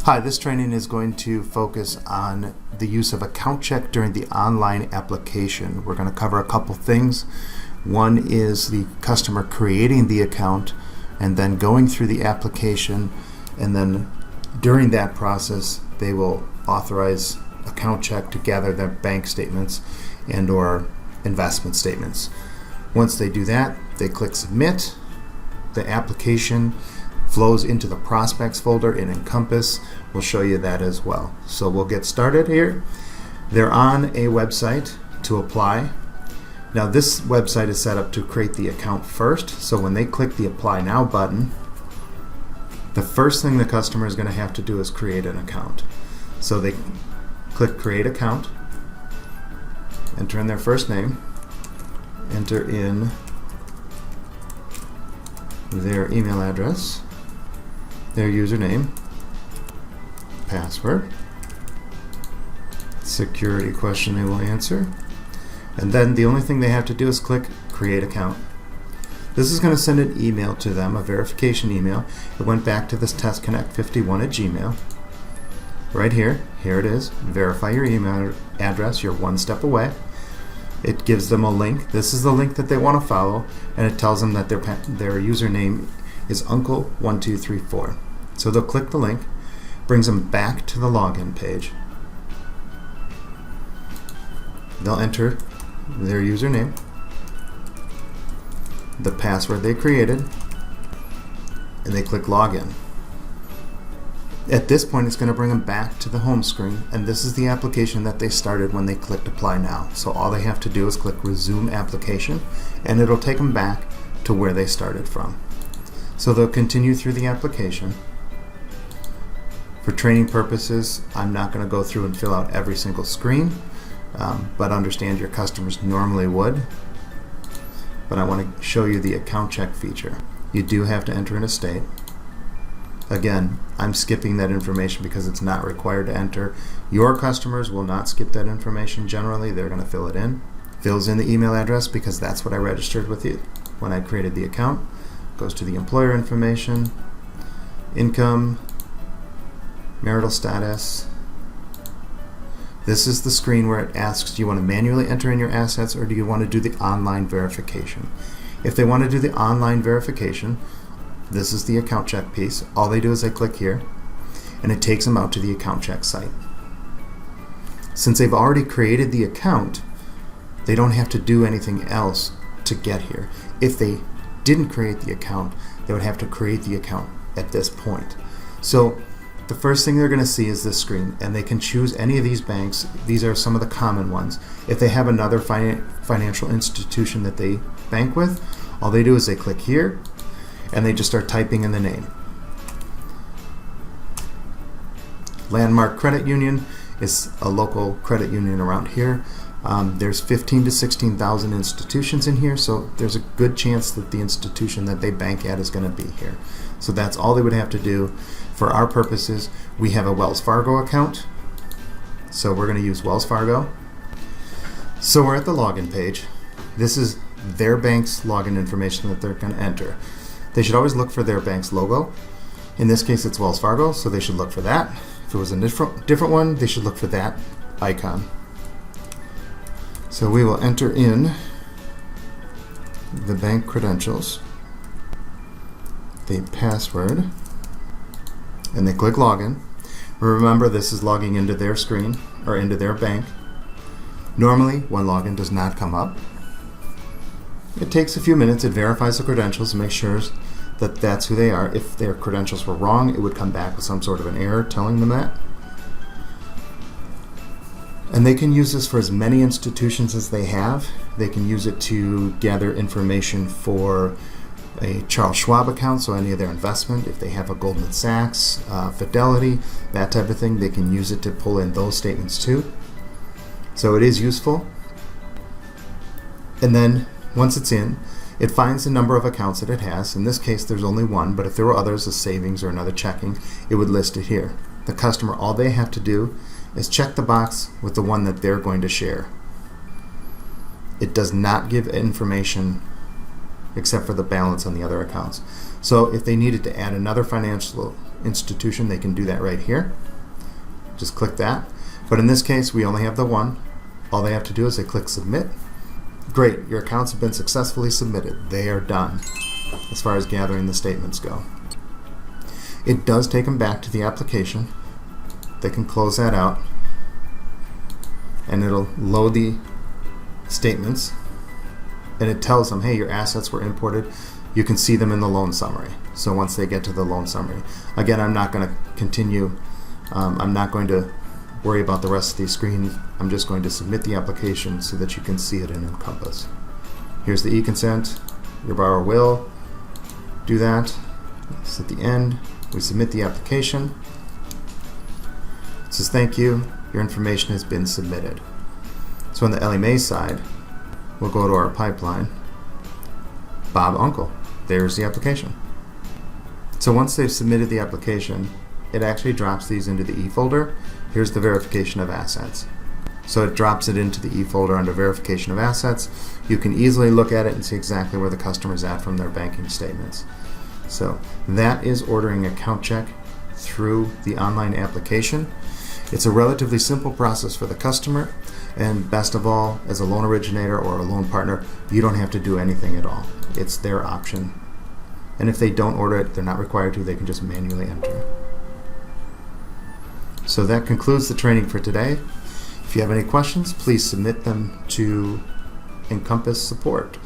Hi, this training is going to focus on the use of AccountChek during the online application. We're going to cover a couple things. One is the customer creating the account and then going through the application, and then during that process they will authorize AccountChek to gather their bank statements and or investment statements. Once they do that, they click submit. The application flows into the prospects folder in Encompass. We'll show you that as well. So we'll get started here. They're on a website to apply. Now this website is set up to create the account first, so when they click the Apply Now button, the first thing the customer is going to have to do is create an account. So they click Create Account, enter in their first name, enter in their email address, their username, password, security question they will answer, and then the only thing they have to do is click Create Account. This is going to send an email to them, a verification email. It went back to this testconnect51 at Gmail. Right here it is. Verify your email address. You're one step away. It gives them a link. This is the link that they want to follow, and it tells them that their username is Uncle1234. So they'll click the link, brings them back to the login page. They'll enter their username, the password they created, and they click Login. At this point, it's going to bring them back to the home screen, and this is the application that they started when they clicked Apply Now. So all they have to do is click Resume Application, and it'll take them back to where they started from. So they'll continue through the application. For training purposes, I'm not going to go through and fill out every single screen, but understand your customers normally would. But I want to show you the AccountChek feature. You do have to enter in a state. Again, I'm skipping that information because it's not required to enter. Your customers will not skip that information generally. They're going to fill it in. Fills in the email address because that's what I registered with you when I created the account. Goes to the employer information, income, marital status. This is the screen where it asks, do you want to manually enter in your assets or do you want to do the online verification? If they want to do the online verification, this is the AccountChek piece. All they do is they click here and it takes them out to the AccountChek site. Since they've already created the account, they don't have to do anything else to get here. If they didn't create the account, they would have to create the account at this point. So the first thing they're going to see is this screen, and they can choose any of these banks. These are some of the common ones. If they have another financial institution that they bank with, all they do is they click here and they just start typing in the name. Landmark Credit Union is a local credit union around here. There's 15 to 16,000 institutions in here, so there's a good chance that the institution that they bank at is going to be here. So that's all they would have to do. For our purposes, we have a Wells Fargo account, so we're going to use Wells Fargo. So we're at the login page. This is their bank's login information that they're going to enter. They should always look for their bank's logo. In this case, it's Wells Fargo, so they should look for that. If it was a different one, they should look for that icon. So we will enter in the bank credentials, the password, and they click Login. Remember, this is logging into their screen or into their bank. Normally, one login does not come up. It takes a few minutes. It verifies the credentials and makes sure that that's who they are. If their credentials were wrong, it would come back with some sort of an error telling them that. And they can use this for as many institutions as they have. They can use it to gather information for a Charles Schwab account, so any of their investment. If they have a Goldman Sachs, Fidelity, that type of thing, they can use it to pull in those statements too. So it is useful. And then once it's in, it finds the number of accounts that it has. In this case, there's only one, but if there were others, a savings or another checking, it would list it here. The customer, all they have to do is check the box with the one that they're going to share. It does not give information except for the balance on the other accounts. So if they needed to add another financial institution, they can do that right here. Just click that. But in this case, we only have the one. All they have to do is they click submit. Great, your accounts have been successfully submitted. They are done as far as gathering the statements go. It does take them back to the application. They can close that out and it'll load the statements and it tells them, hey, your assets were imported. You can see them in the loan summary. So once they get to the loan summary, again, I'm not going to continue. I'm not going to worry about the rest of the screen. I'm just going to submit the application so that you can see it in Encompass. Here's the e-consent. Your borrower will do that. It's at the end. We submit the application. It says, thank you. Your information has been submitted. So on the Ellie Mae side, we'll go to our pipeline. Bob Uncle. There's the application. So once they've submitted the application, it actually drops these into the E folder. Here's the verification of assets. So it drops it into the E folder under verification of assets. You can easily look at it and see exactly where the customer's at from their banking statements. So that is ordering AccountChek through the online application. It's a relatively simple process for the customer, and best of all, as a loan originator or a loan partner, you don't have to do anything at all. It's their option. And if they don't order it, they're not required to, they can just manually enter. So that concludes the training for today. If you have any questions, please submit them to Encompass Support.